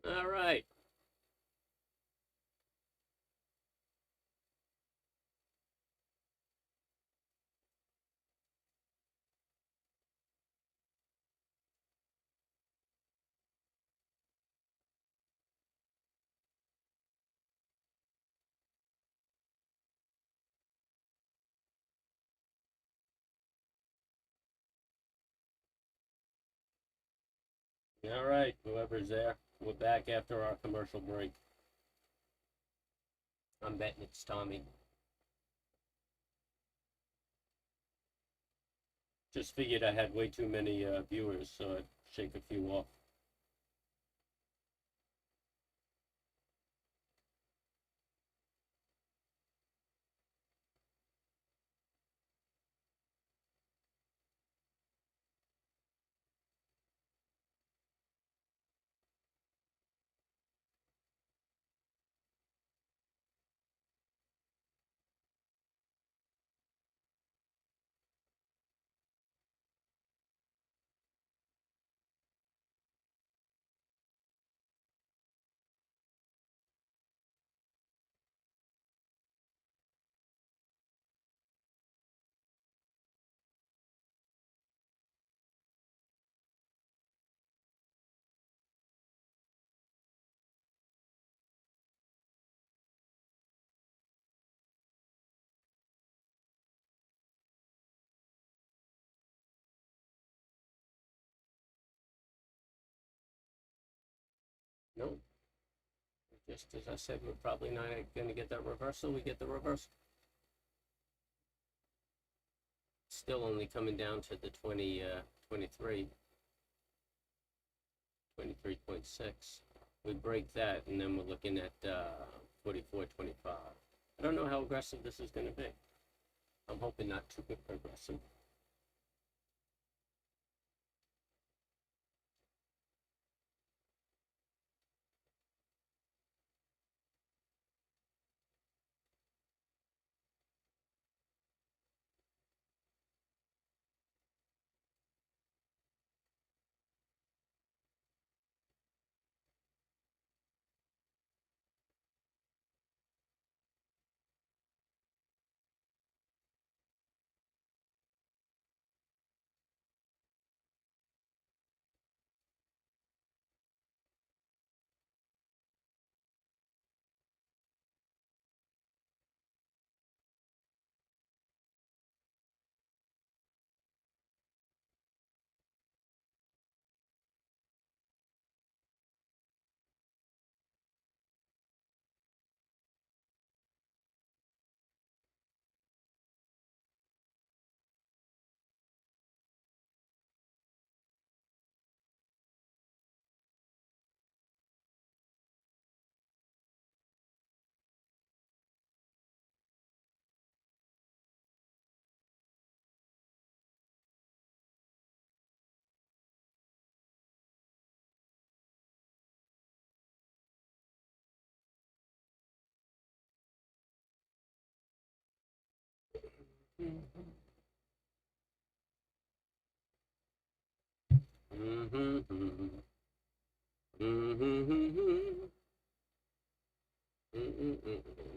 All right. All right. Whoever's there, we're back after our commercial break. I'm betting it's Tommy. Just figured I had way too many viewers, so I'd shake a few off. No, just as I said, we're probably not going to get that reversal. We get the reversal. Still only coming down to the 23, 23.6. We break that, and then we're looking at 44.25. I don't know how aggressive this is going to be. I'm hoping not too aggressive.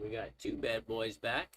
We got two bad boys back.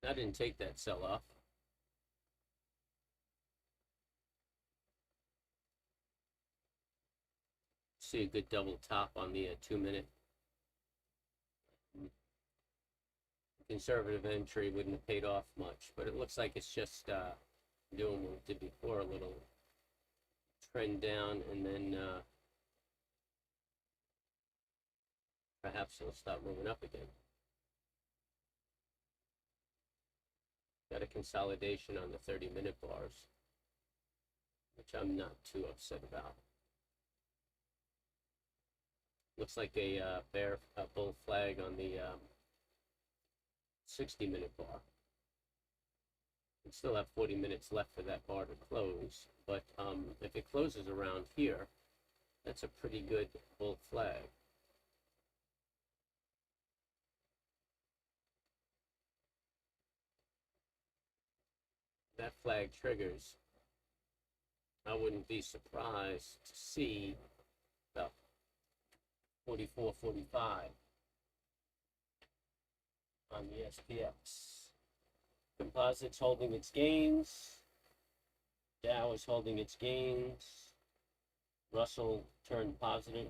I didn't take that sell off. See a good double top on the 2-minute. Conservative entry wouldn't have paid off much, but it looks like it's just doing what it did before, a little trend down, and then perhaps it'll start moving up again. Got a consolidation on the 30-minute bars, which I'm not too upset about. Looks like a bull flag on the 60-minute bar. We still have 40 minutes left for that bar to close, but if it closes around here, that's a pretty good bull flag. That flag triggers, I wouldn't be surprised to see about 44, 45 on the SPX. Composites holding its gains. Dow is holding its gains. Russell turned positive.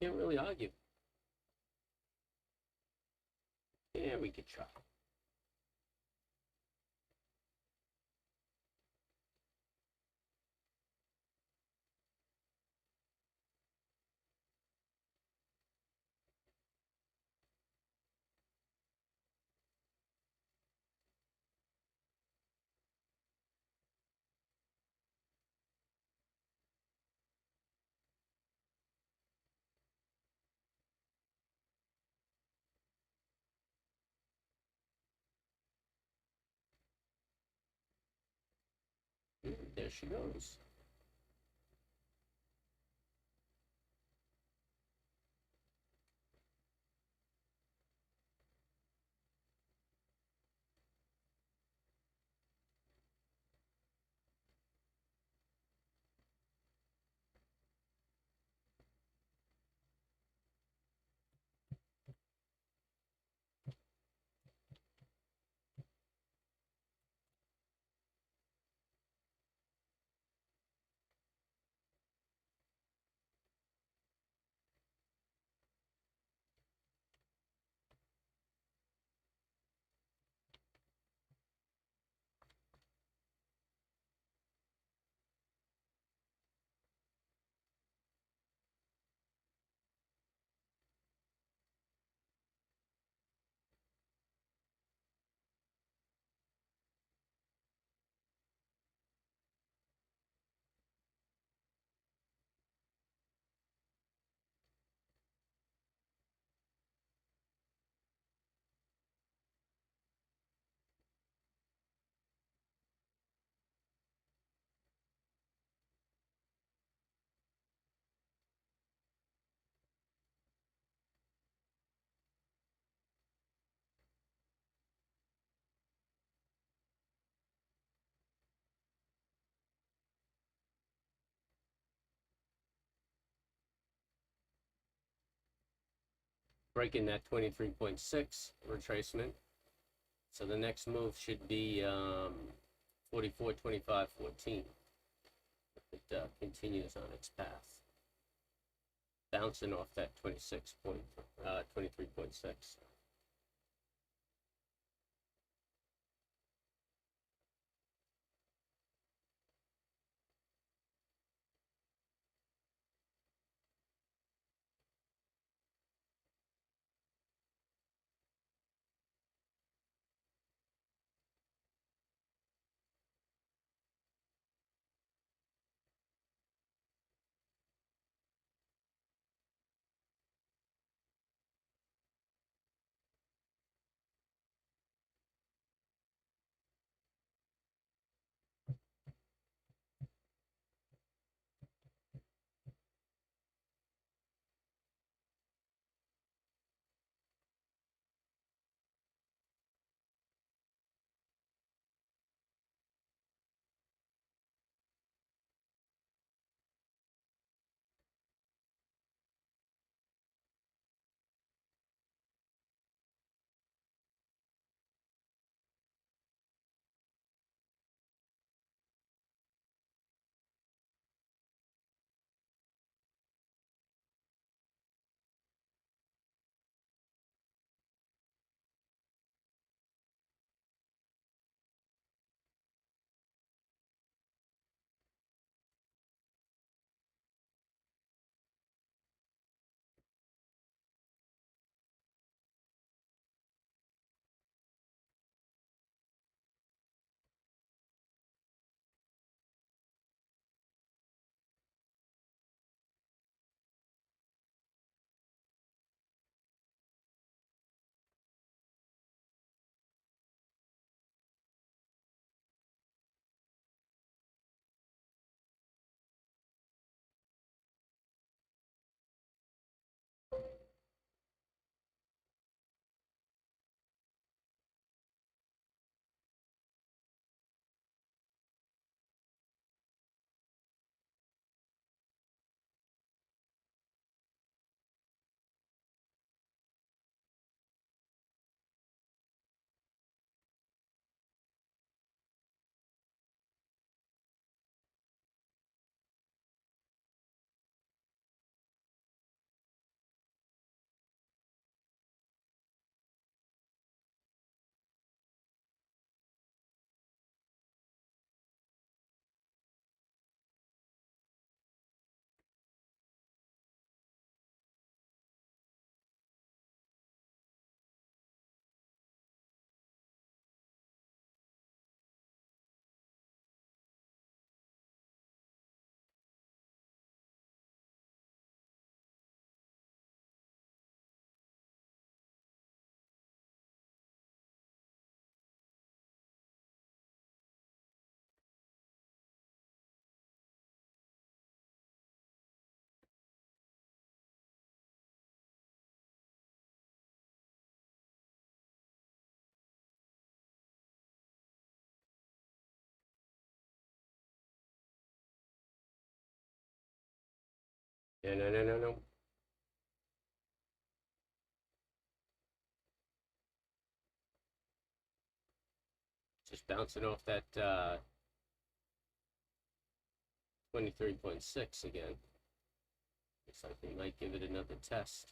Can't really argue. Yeah, we could try. There she goes. Breaking that 23.6 retracement. So the next move should be 44, 25, 14. If it continues on its path. Bouncing off that 23.6. No. Just bouncing off that 23.6 again. Looks like we might give it another test.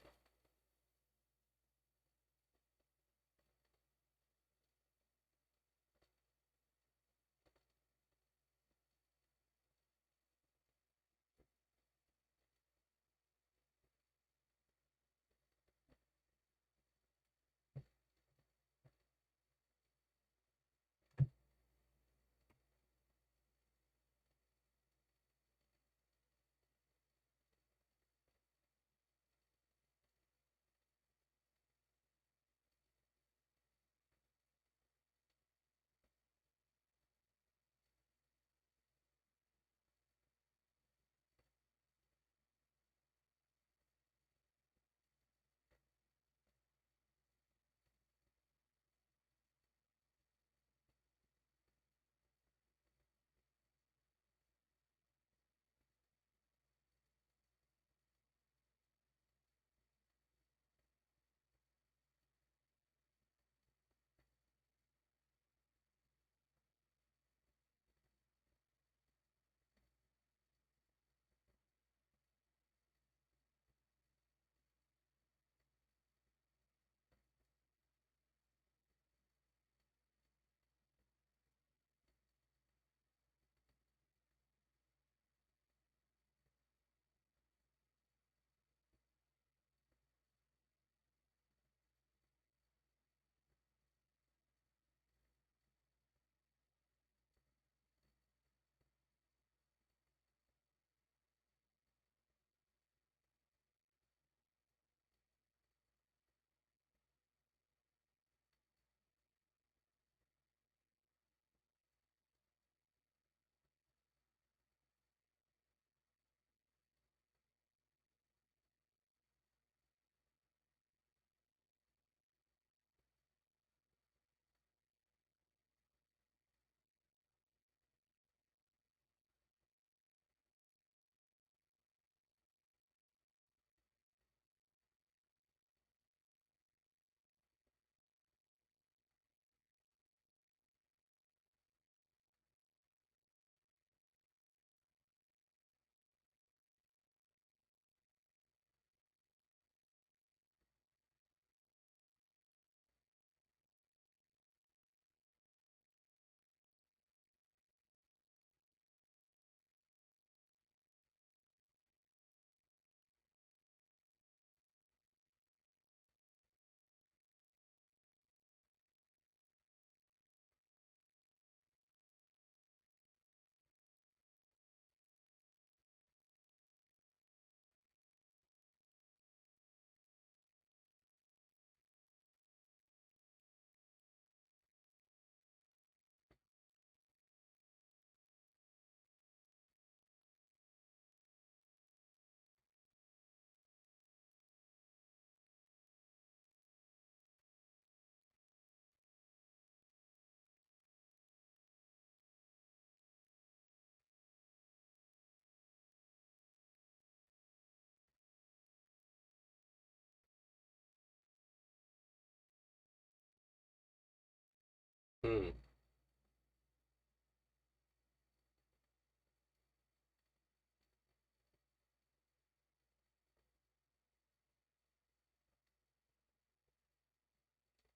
Hmm.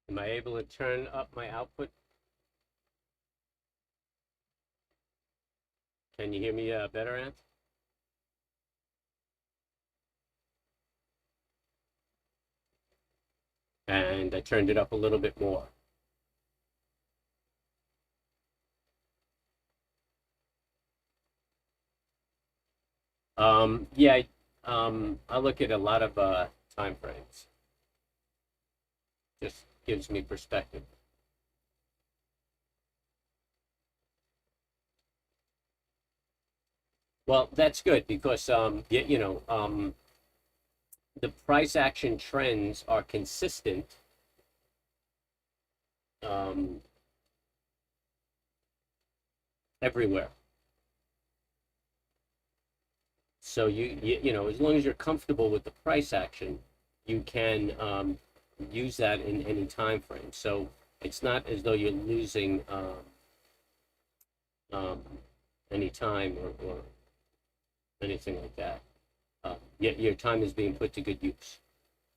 Am I able to turn up my output? Can you hear me better, Ant? And I turned it up a little bit more. Yeah, I look at a lot of time frames. Just gives me perspective. Well, that's good because the price action trends are consistent um, everywhere. So you know, as long as you're comfortable with the price action, you can use that in any time frame. So it's not as though you're losing um, any time or anything like that. Your time is being put to good use.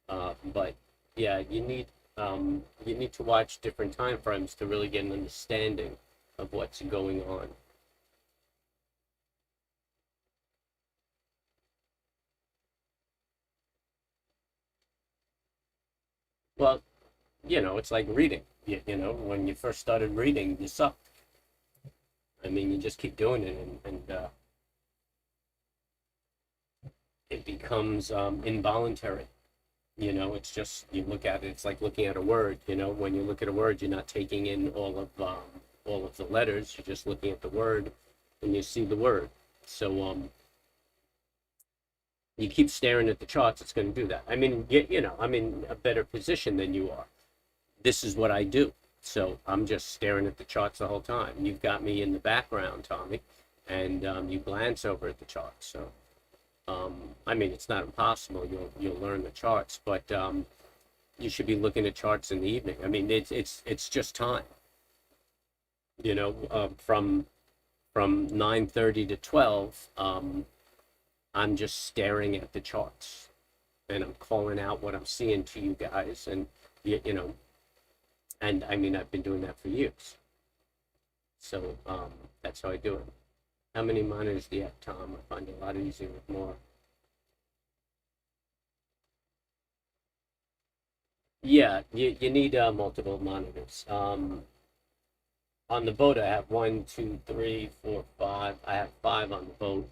But yeah, you need to watch different time frames to really get an understanding of what's going on. Well, you know, it's like reading. You know, when you first started reading, you sucked. I mean, you just keep doing it, and it becomes involuntary. You know, it's just you look at it. It's like looking at a word. You know, when you look at a word, you're not taking in all of the letters. You're just looking at the word, and you see the word. So you keep staring at the charts, it's going to do that. I mean, you know, I'm in a better position than you are. This is what I do. So I'm just staring at the charts the whole time. You've got me in the background, Tommy, and you glance over at the charts. So, I mean, it's not impossible. You'll learn the charts, but you should be looking at charts in the evening. I mean, it's just time. You know, from 9:30 to 12. I'm just staring at the charts and I'm calling out what I'm seeing to you guys. And, you know, and I mean, I've been doing that for years. So that's how I do it. How many monitors do you have, Tom? I find it a lot easier with more. Yeah, you need multiple monitors. On the boat, I have one, two, three, four, five. I have five on the boat.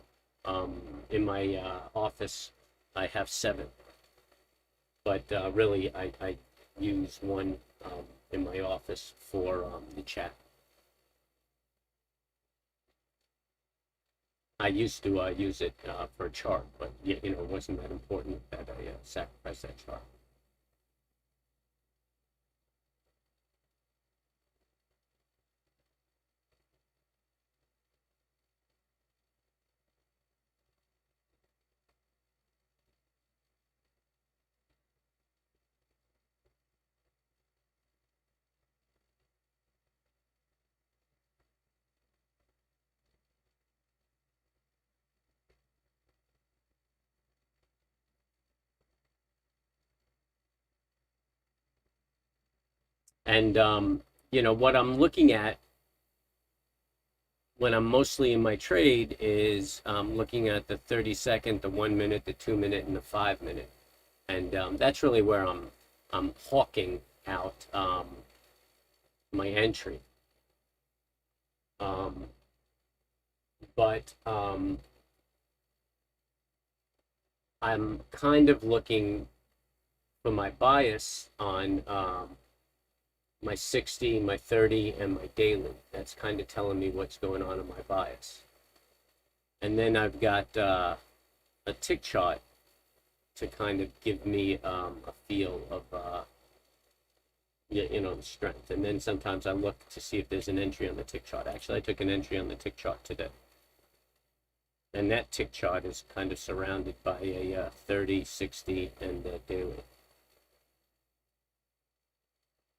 In my office, I have seven, but really, I use one in my office for the chat. I used to use it for a chart, but you know, it wasn't that important that I sacrificed that chart. And you know, what I'm looking at when I'm mostly in my trade is looking at the 30-second, the 1 minute, the 2 minute, and the 5 minute, and that's really where I'm hawking out my entry. Um, but I'm kind of looking for my bias on my 60, my 30, and my daily. That's kind of telling me what's going on in my bias. And then I've got a tick chart to kind of give me a feel of you know, the strength. And then sometimes I look to see if there's an entry on the tick chart. Actually, I took an entry on the tick chart today. And that tick chart is kind of surrounded by a 30, 60, and a daily.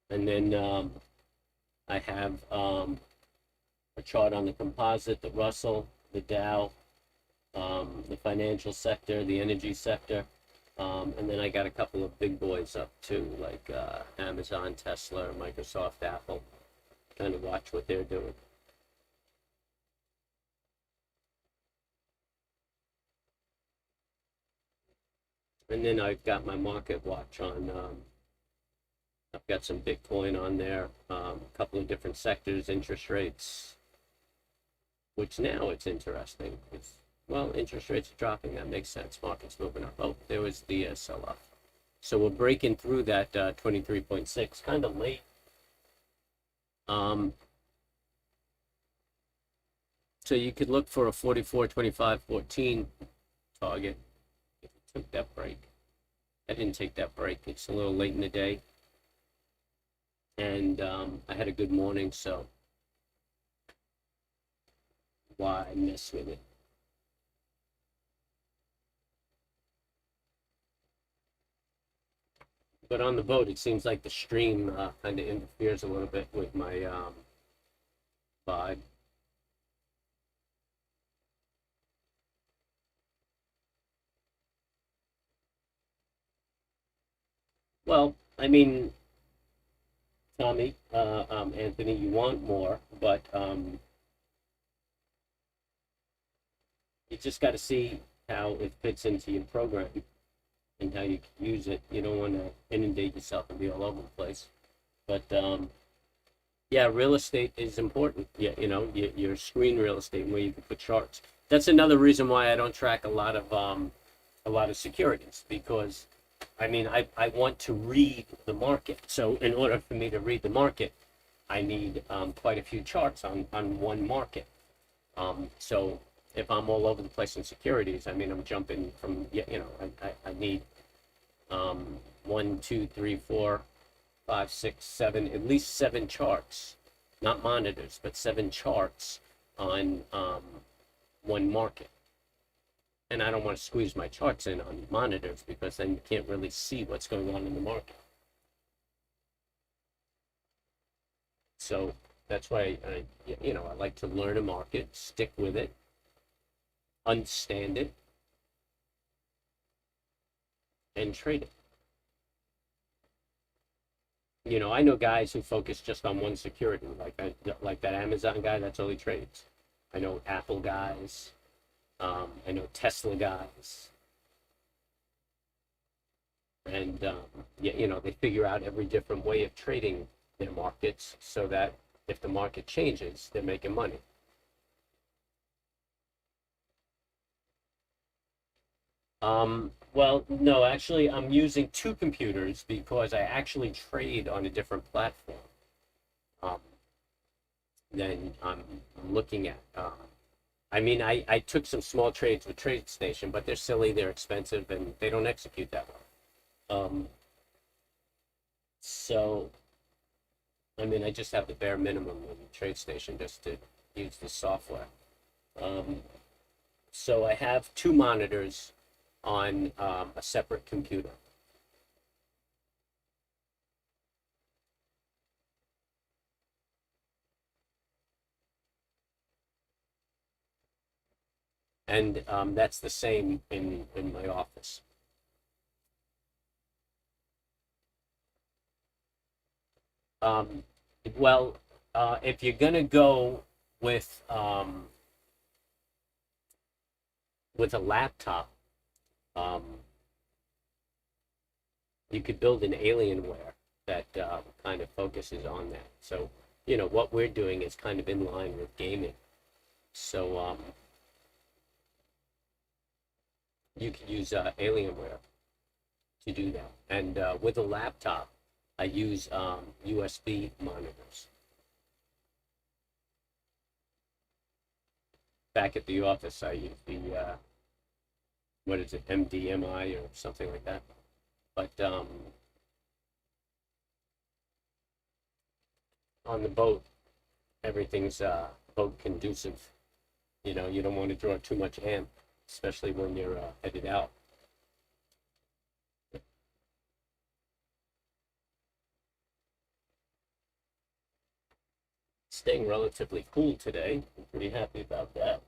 And then I have a chart on the composite, the Russell, the Dow, the financial sector, the energy sector. And then I got a couple of big boys up too, like Amazon, Tesla, Microsoft, Apple. Kind of watch what they're doing. And then I've got my market watch on. I've got some Bitcoin on there, a couple of different sectors, interest rates, which now it's interesting. Well, interest rates are dropping. That makes sense. Market's moving up. Oh, there was the sell-off. So we're breaking through that 23.6 kind of late. So you could look for a 44, 25, 14 target if it took that break. I didn't take that break. It's a little late in the day. And I had a good morning, so why mess with it? But on the boat, it seems like the stream kind of interferes a little bit with my vibe. Well, I mean, Tommy, Anthony, you want more, but you just got to see how it fits into your program and how you can use it. You don't want to inundate yourself and be all over the place. But yeah, real estate is important. Yeah, your screen real estate where you can put charts. That's another reason why I don't track a lot of securities because I mean I want to read the market. So in order for me to read the market, I need quite a few charts on one market. So if I'm all over the place in securities, I mean I'm jumping from I need one, two, three, four, five, six, seven, at least seven charts, not monitors, but seven charts on one market. And I don't want to squeeze my charts in on monitors because then you can't really see what's going on in the market. So that's why I like to learn a market, stick with it, understand it, and trade it. I know guys who focus just on one security, like that Amazon guy. That's all he trades. I know Apple guys. I know Tesla guys, and they figure out every different way of trading their markets so that if the market changes, they're making money. Well, no, actually, I'm using two computers because I actually trade on a different platform um, than I'm looking at. I mean, I took some small trades with TradeStation, but they're silly, they're expensive, and they don't execute that well. So, I mean, I just have the bare minimum in TradeStation just to use the software. Um, so I have two monitors on a separate computer. And that's the same in my office. Um, well, if you're gonna go with um, with a laptop, um, you could build an Alienware that kind of focuses on that. So, what we're doing is kind of in line with gaming. So, you could use Alienware to do that. And with a laptop, I use USB monitors. Back at the office, I use the what is it, MDMI or something like that. But on the boat, everything's boat conducive. You don't want to draw too much amp, especially when you're headed out. Staying relatively cool today. I'm pretty happy about that.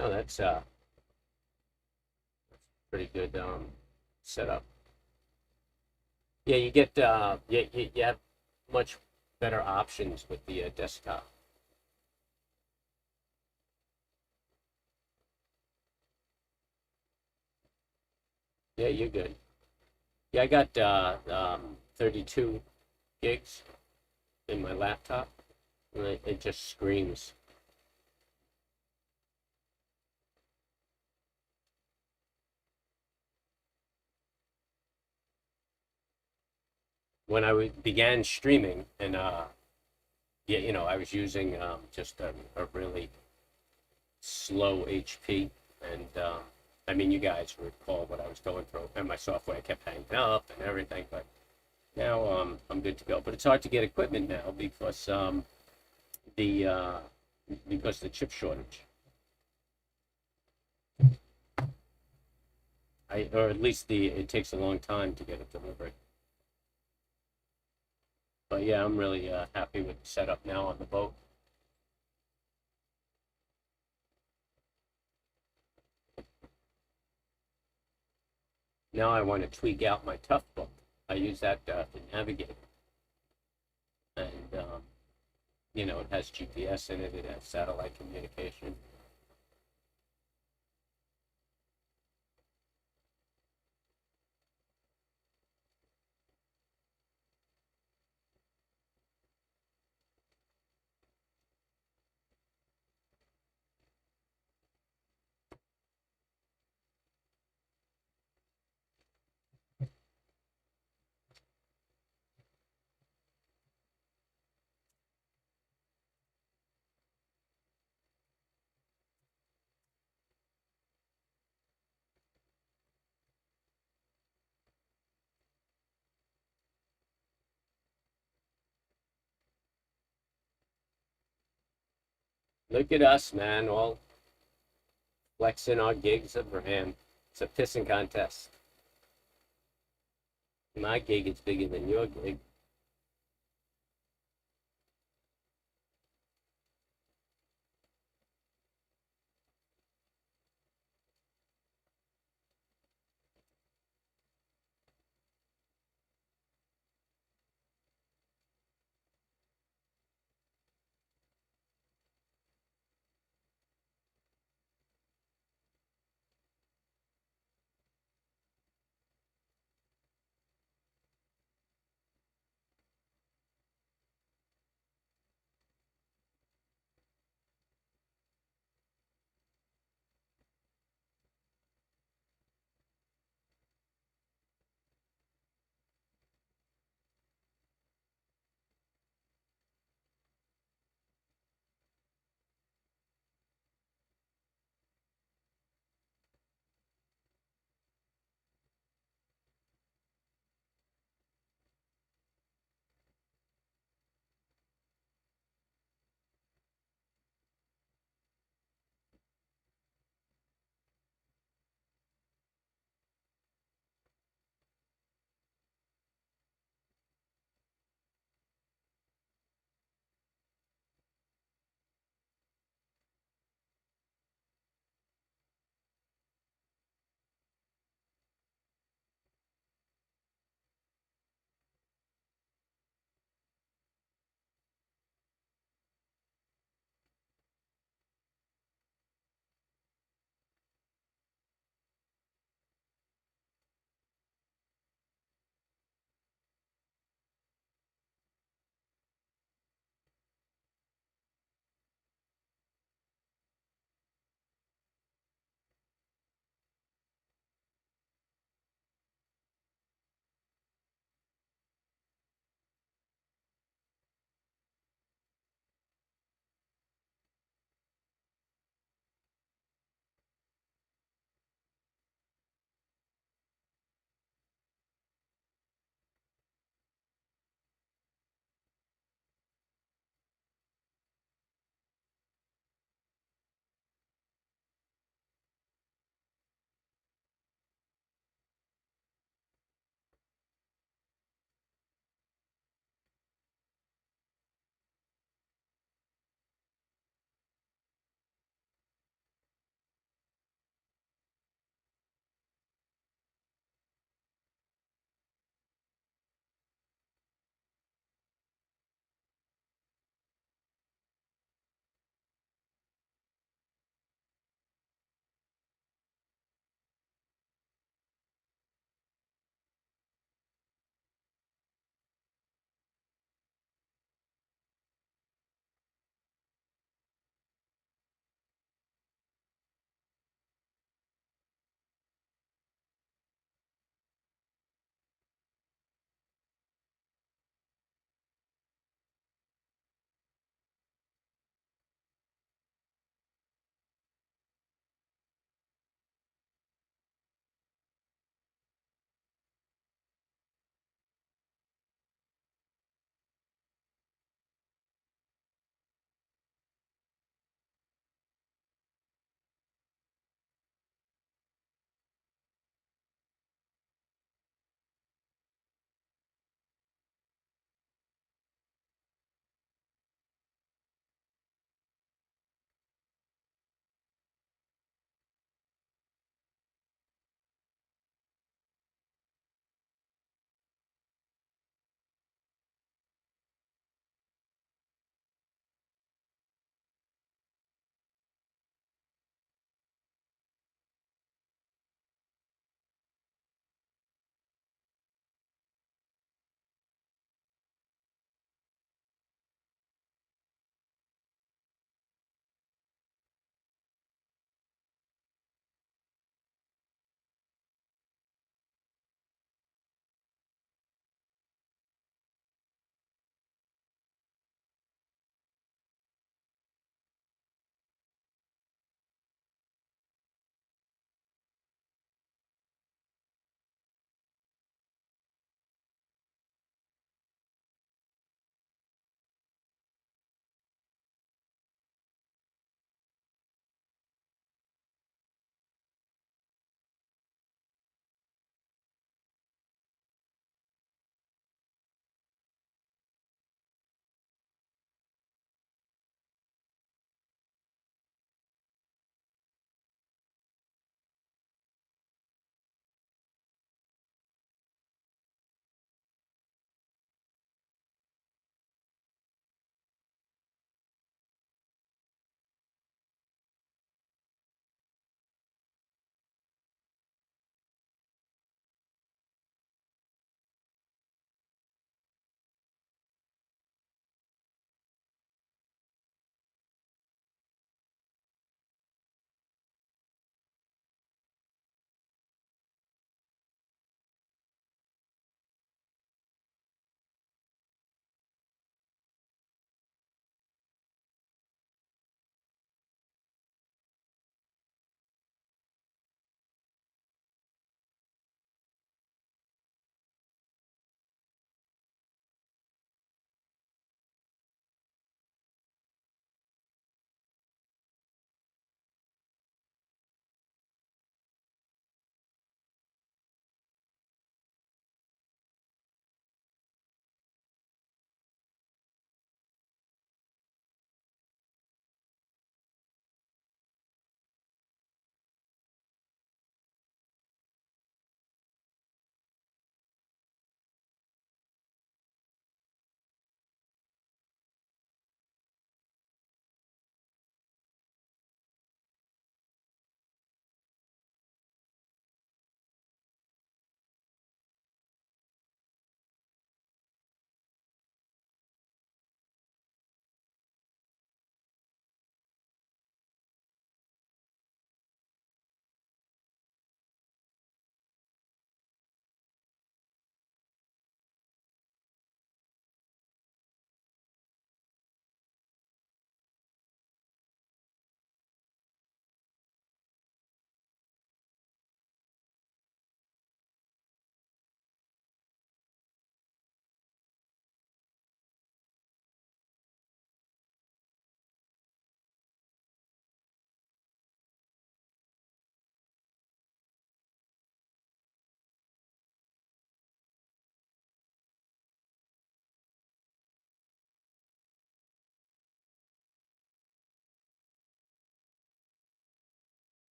No, that's pretty good setup. Yeah, you get you have much better options with the desktop. Yeah, you're good. Yeah, I got 32 gigs in my laptop, and it just screams. when I began streaming, and yeah, I was using just a really slow HP, and I mean, you guys recall what I was going through, and my software kept hanging up and everything. But now I'm good to go. But it's hard to get equipment now the uh, because of the chip shortage. Or at least it takes a long time to get it delivered. But yeah, I'm really happy with the setup now on the boat. Now I want to tweak out my tough book. I use that to navigate, and it has GPS in it. It has satellite communication. Look at us, man, all flexing our gigs of RAM. It's a pissing contest. My gig is bigger than your gig.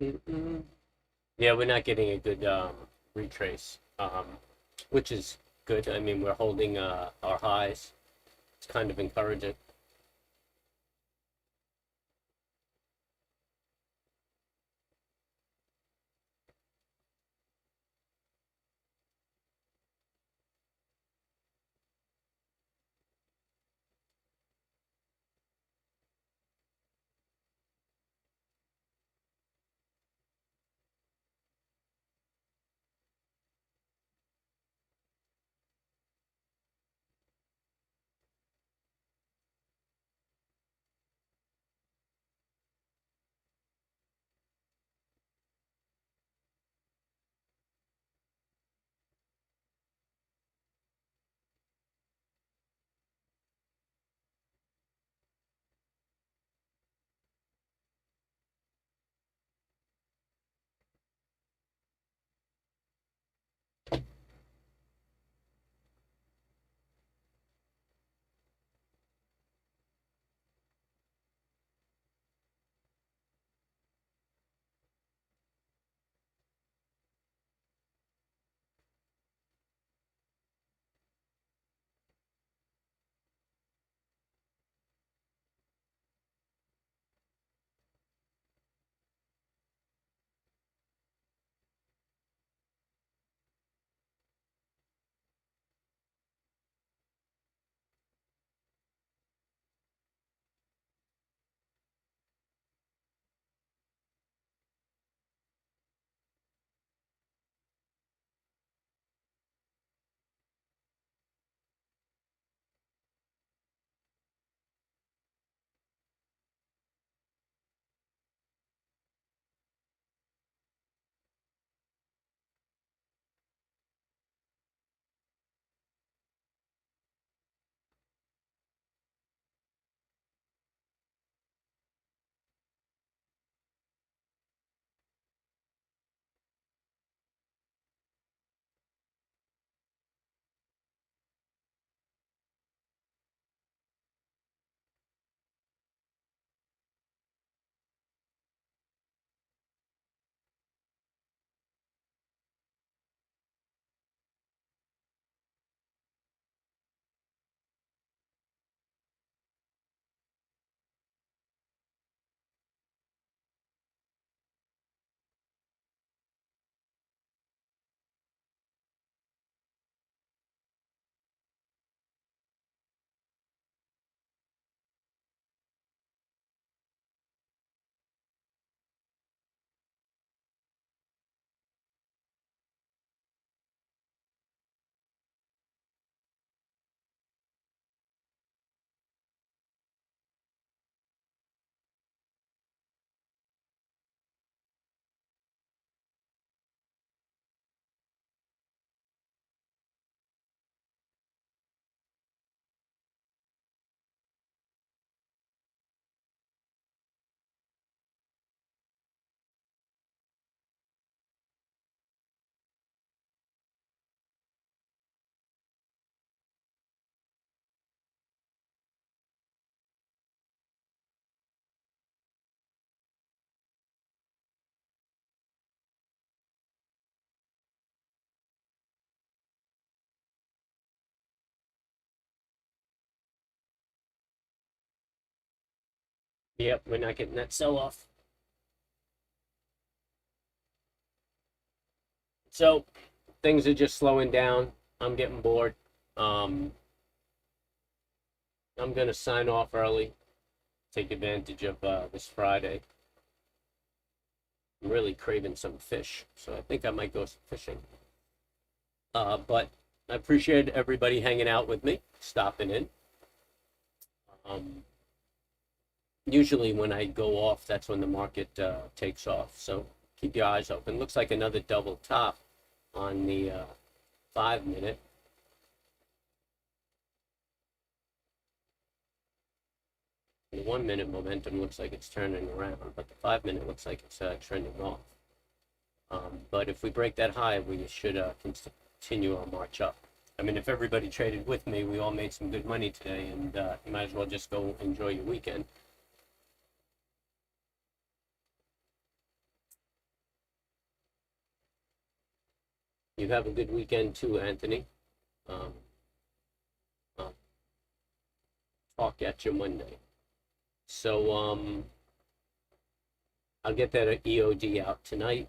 Mm-mm. Yeah, we're not getting a good retrace, which is good. I mean, we're holding our highs. It's kind of encouraging. Yep, we're not getting that sell-off. So things are just slowing down. I'm getting bored. Um, I'm gonna sign off early, take advantage of this Friday. I'm really craving some fish, so I think I might go fishing. But I appreciate everybody hanging out with me, stopping in. Um, Usually when I go off, that's when the market takes off. So keep your eyes open. Looks like another double top on the 5 minute. The 1 minute momentum looks like it's turning around, but the 5 minute looks like it's trending off. But if we break that high, we should continue our march up. I mean, if everybody traded with me, we all made some good money today, and you might as well just go enjoy your weekend. You have a good weekend too, Anthony. Um, I'll talk at you Monday. So I'll get that EOD out tonight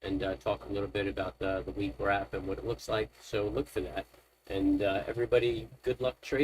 and talk a little bit about the week wrap and what it looks like. So look for that. And everybody, good luck trading.